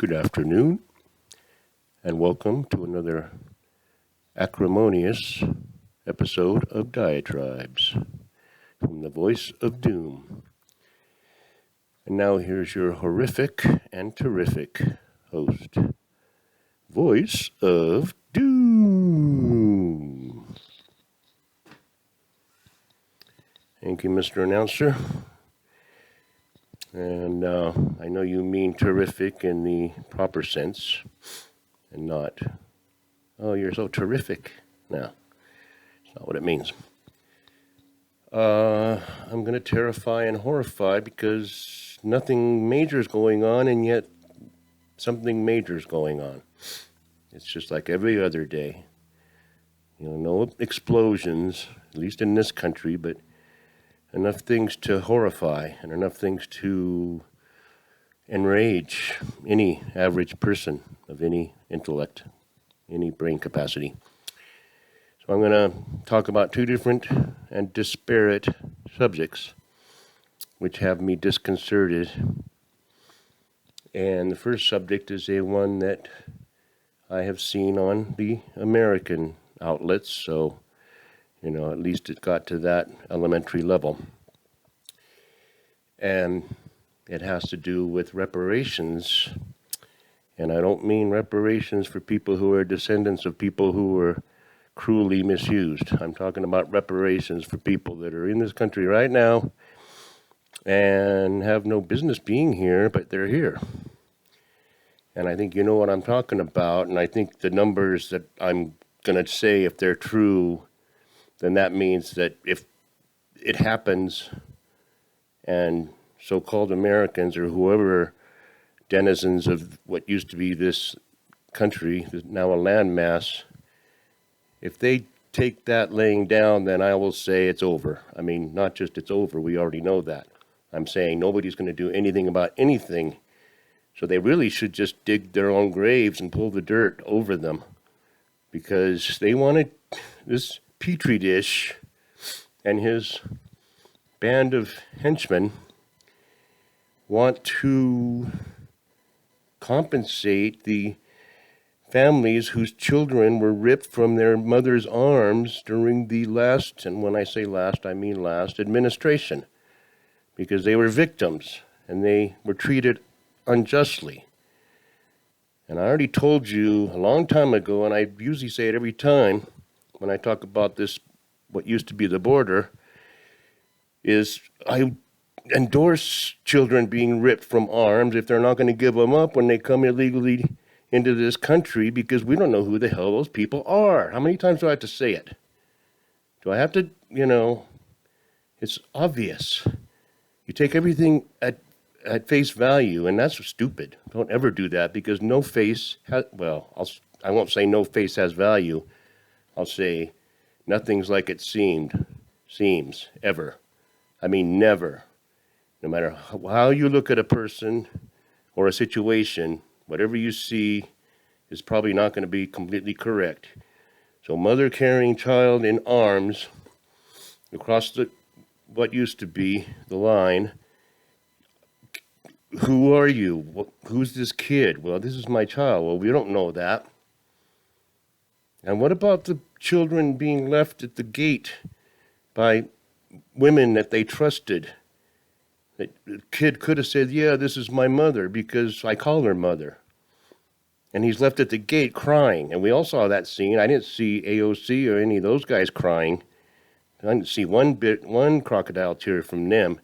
Good afternoon, and welcome to another acrimonious episode of Diatribes from the Voice of Doom. And now here's your horrific and terrific host, Voice of Doom. Thank you, Mr. Announcer. And I know you mean terrific in the proper sense, and not, oh, you're so terrific. No, it's not what it means. I'm going to terrify and horrify because nothing major is going on, and yet something major is going on. It's just like every other day. No explosions, at least in this country, but enough things to horrify and enough things to enrage any average person of any intellect, any brain capacity. So I'm going to talk about two different and disparate subjects which have me disconcerted. And the first subject is one that I have seen on the American outlets, so at least it got to that elementary level. And it has to do with reparations. And I don't mean reparations for people who are descendants of people who were cruelly misused. I'm talking about reparations for people that are in this country right now and have no business being here, but they're here. And I think you know what I'm talking about. And I think the numbers that I'm going to say, if they're true, then that means that if it happens and so-called Americans or whoever denizens of what used to be this country, now a landmass, if they take that laying down, then I will say it's over. I mean, not just it's over, we already know that. I'm saying nobody's going to do anything about anything, so they really should just dig their own graves and pull the dirt over them, because they wanted this Petri dish and his band of henchmen want to compensate the families whose children were ripped from their mother's arms during the last, and when I say last, I mean last, administration, because they were victims and they were treated unjustly. And I already told you a long time ago, and I usually say it every time when I talk about this, what used to be the border, is I endorse children being ripped from arms if they're not going to give them up when they come illegally into this country, because we don't know who the hell those people are. How many times do I have to say it? Do I have to, it's obvious. You take everything at face value, and that's stupid. Don't ever do that, because no face has, I won't say no face has value. I'll say nothing's like it seems, ever. I mean, never. No matter how you look at a person or a situation, whatever you see is probably not going to be completely correct. So mother carrying child in arms across what used to be the line. Who are you? Who's this kid? Well, this is my child. Well, we don't know that. And what about the children being left at the gate by women that they trusted? The kid could have said, yeah, this is my mother because I call her mother. And he's left at the gate crying. And we all saw that scene. I didn't see AOC or any of those guys crying. I didn't see one crocodile tear from them.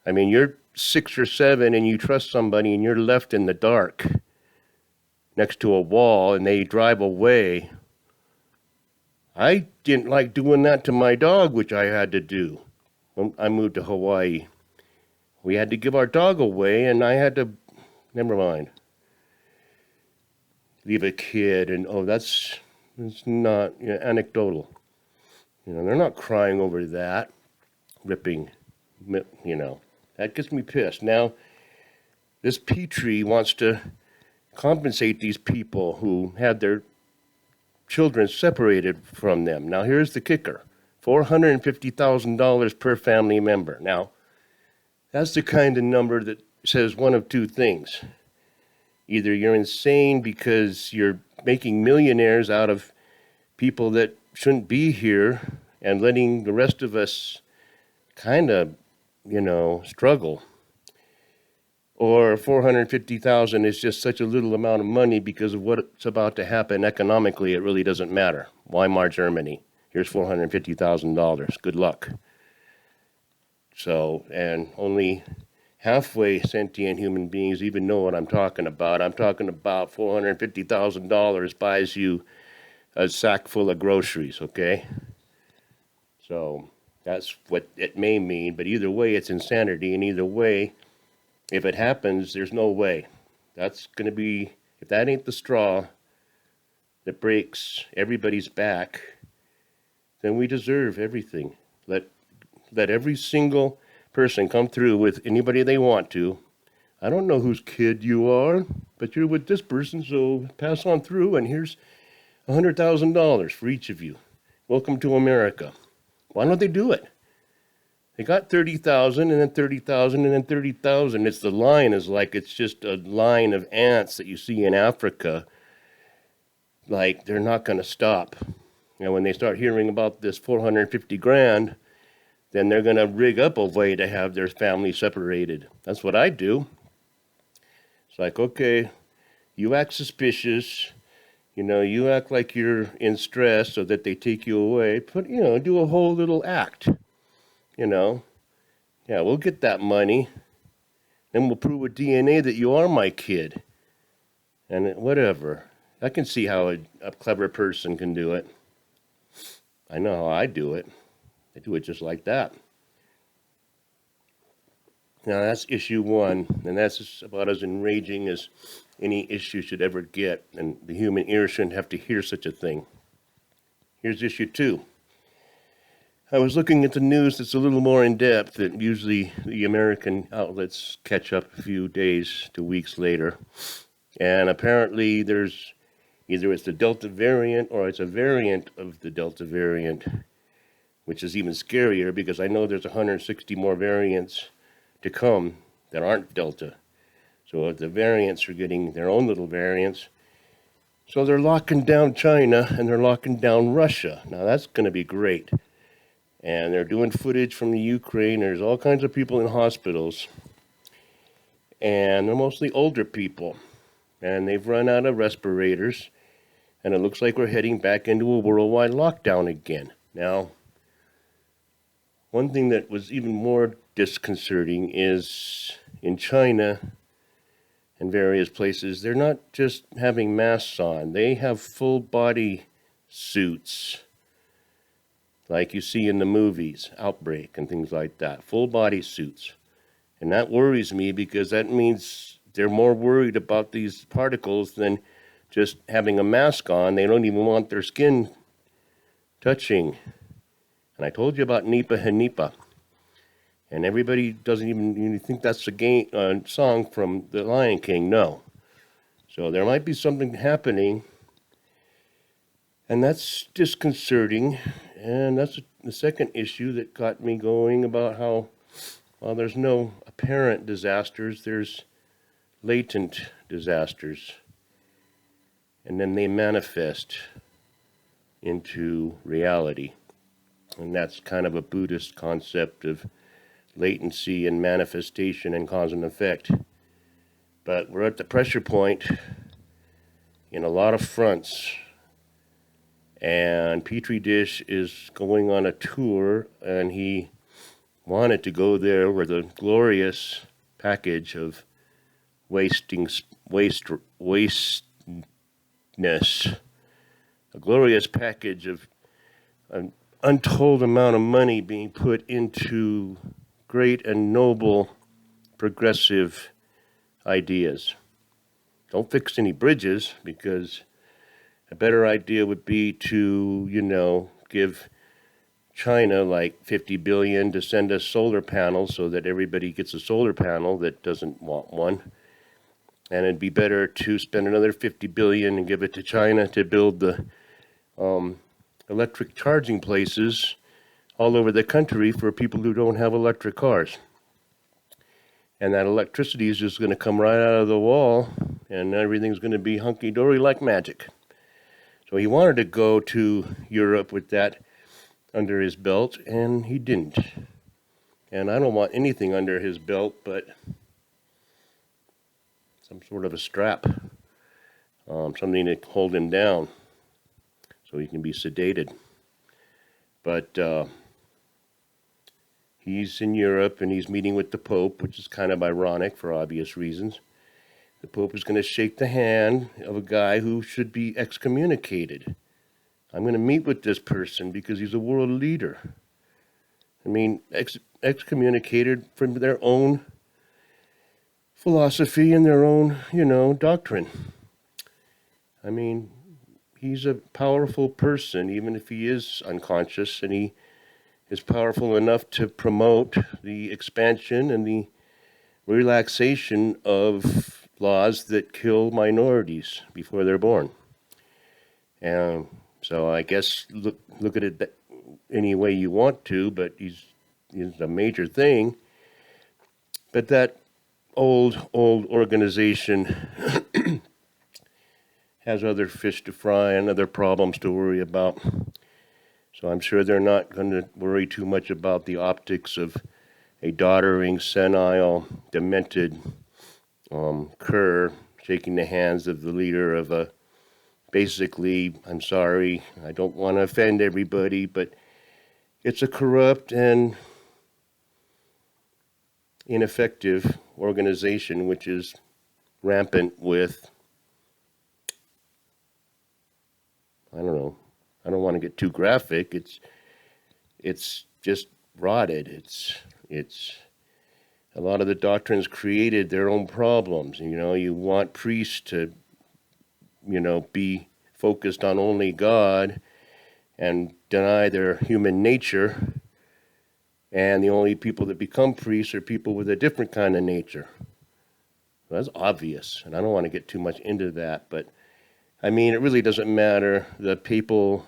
I mean, you're 6 or 7 and you trust somebody and you're left in the dark next to a wall and they drive away. I didn't like doing that to my dog, which I had to do when I moved to Hawaii. We had to give our dog away, and I had to, never mind, leave a kid, and it's not anecdotal. They're not crying over that, ripping, that gets me pissed. Now, this Petrie wants to compensate these people who had their children separated from them. Now, here's the kicker. $450,000 per family member. Now, that's the kind of number that says one of two things. Either you're insane because you're making millionaires out of people that shouldn't be here and letting the rest of us kind of, struggle. Or 450,000 is just such a little amount of money because of what's about to happen economically. It really doesn't matter. Weimar Germany. Here's $450,000. Good luck. So, and only halfway sentient human beings even know what I'm talking about. I'm talking about $450,000 buys you a sack full of groceries, okay? So that's what it may mean, but either way, it's insanity, and either way, if it happens, there's no way. That's going to be, if that ain't the straw that breaks everybody's back, then we deserve everything. Let every single person come through with anybody they want to. I don't know whose kid you are, but you're with this person, so pass on through, and here's $100,000 for each of you. Welcome to America. Why don't they do it? They got 30,000 and then 30,000 and then 30,000. It's the line is like it's just a line of ants that you see in Africa. Like they're not going to stop. When they start hearing about this 450 grand, then they're going to rig up a way to have their family separated. That's what I do. It's like, okay, you act suspicious. You act like you're in stress so that they take you away. But, do a whole little act. Yeah, we'll get that money. Then we'll prove with DNA that you are my kid. And whatever. I can see how a clever person can do it. I know how I do it. I do it just like that. Now that's issue one, and that's about as enraging as any issue should ever get, and the human ear shouldn't have to hear such a thing. Here's issue two. I was looking at the news that's a little more in depth that usually the American outlets catch up a few days to weeks later. And apparently there's either it's the Delta variant or it's a variant of the Delta variant, which is even scarier because I know there's 160 more variants to come that aren't Delta. So the variants are getting their own little variants. So they're locking down China and they're locking down Russia. Now that's going to be great. And they're doing footage from the Ukraine. There's all kinds of people in hospitals. And they're mostly older people. And they've run out of respirators. And it looks like we're heading back into a worldwide lockdown again. Now, one thing that was even more disconcerting is in China and various places, they're not just having masks on. They have full body suits. Like you see in the movies, Outbreak and things like that, full body suits. And that worries me because that means they're more worried about these particles than just having a mask on. They don't even want their skin touching. And I told you about Nipa and Nipa. And everybody doesn't even think that's a song from The Lion King. No. So there might be something happening. And that's disconcerting. And that's the second issue that got me going about how, while there's no apparent disasters, there's latent disasters. And then they manifest into reality. And that's kind of a Buddhist concept of latency and manifestation and cause and effect. But we're at the pressure point in a lot of fronts. And Petri Dish is going on a tour, and he wanted to go there with a glorious package of wasteness, a glorious package of an untold amount of money being put into great and noble progressive ideas. Don't fix any bridges, because a better idea would be to, give China like 50 billion to send us solar panels so that everybody gets a solar panel that doesn't want one. And it'd be better to spend another 50 billion and give it to China to build the electric charging places all over the country for people who don't have electric cars. And that electricity is just going to come right out of the wall and everything's going to be hunky-dory like magic. So he wanted to go to Europe with that under his belt, and he didn't. And I don't want anything under his belt but some sort of a strap, something to hold him down so he can be sedated. But he's in Europe and he's meeting with the Pope, which is kind of ironic for obvious reasons. The Pope is going to shake the hand of a guy who should be excommunicated. I'm going to meet with this person because he's a world leader. I mean, excommunicated from their own philosophy and their own, doctrine. I mean, he's a powerful person, even if he is unconscious, and he is powerful enough to promote the expansion and the relaxation of laws that kill minorities before they're born. And so I guess look at it any way you want to, but he's a major thing. But that old organization has other fish to fry and other problems to worry about. So I'm sure they're not going to worry too much about the optics of a doddering, senile, demented cur shaking the hands of the leader of a, basically, I'm sorry, I don't want to offend everybody, but it's a corrupt and ineffective organization which is rampant with, I don't know, I don't want to get too graphic. It's just rotted. It's a lot of the doctrines created their own problems. You want priests to, be focused on only God and deny their human nature. And the only people that become priests are people with a different kind of nature. Well, that's obvious, and I don't want to get too much into that, but I mean, it really doesn't matter. The people,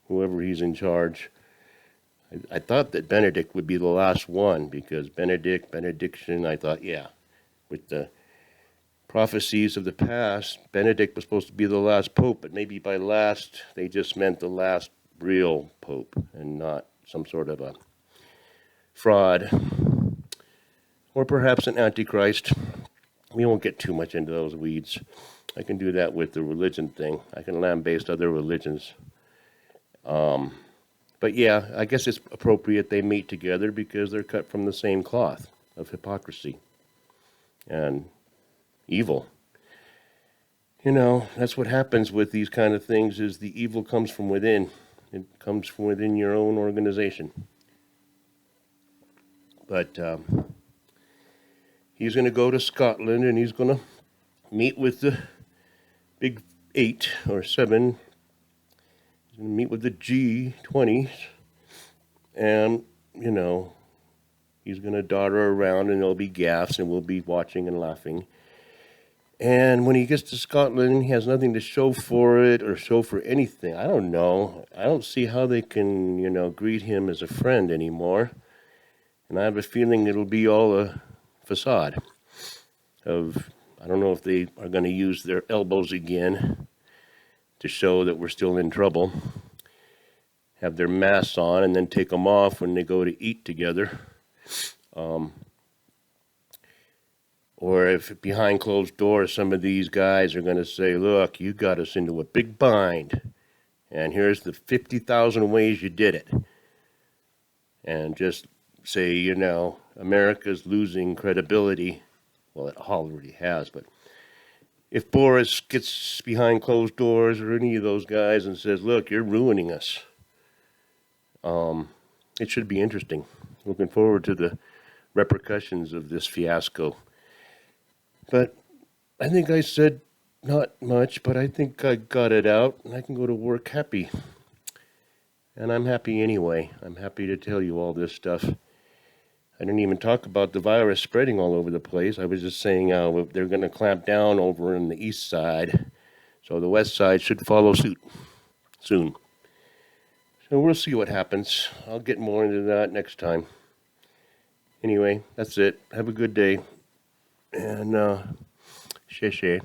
whoever he's in charge, I thought that Benedict would be the last one, because benediction, I thought, yeah, with the prophecies of the past, Benedict was supposed to be the last pope, but maybe by last, they just meant the last real pope and not some sort of a fraud, or perhaps an antichrist. We won't get too much into those weeds. I can do that with the religion thing. I can lambaste other religions. But yeah, I guess it's appropriate they meet together because they're cut from the same cloth of hypocrisy and evil. That's what happens with these kind of things, is the evil comes from within. It comes from within your own organization. But he's going to go to Scotland and he's going to meet with the big 8 or 7. He's going to meet with the G20s, and, he's going to dawdle around and there'll be gaffes and we'll be watching and laughing. And when he gets to Scotland, he has nothing to show for it or show for anything. I don't know. I don't see how they can, greet him as a friend anymore. And I have a feeling it'll be all a facade of, I don't know if they are going to use their elbows again to show that we're still in trouble, have their masks on and then take them off when they go to eat together. Or if behind closed doors, some of these guys are going to say, look, you got us into a big bind, and here's the 50,000 ways you did it. And just say, America's losing credibility. Well, it already has, but if Boris gets behind closed doors or any of those guys and says, look, you're ruining us, it should be interesting. Looking forward to the repercussions of this fiasco. But I think I said not much, but I think I got it out, and I can go to work happy. And I'm happy anyway. I'm happy to tell you all this stuff. I didn't even talk about the virus spreading all over the place. I was just saying they're going to clamp down over on the east side, so the west side should follow suit soon. So we'll see what happens. I'll get more into that next time. Anyway, that's it. Have a good day. And 谢谢。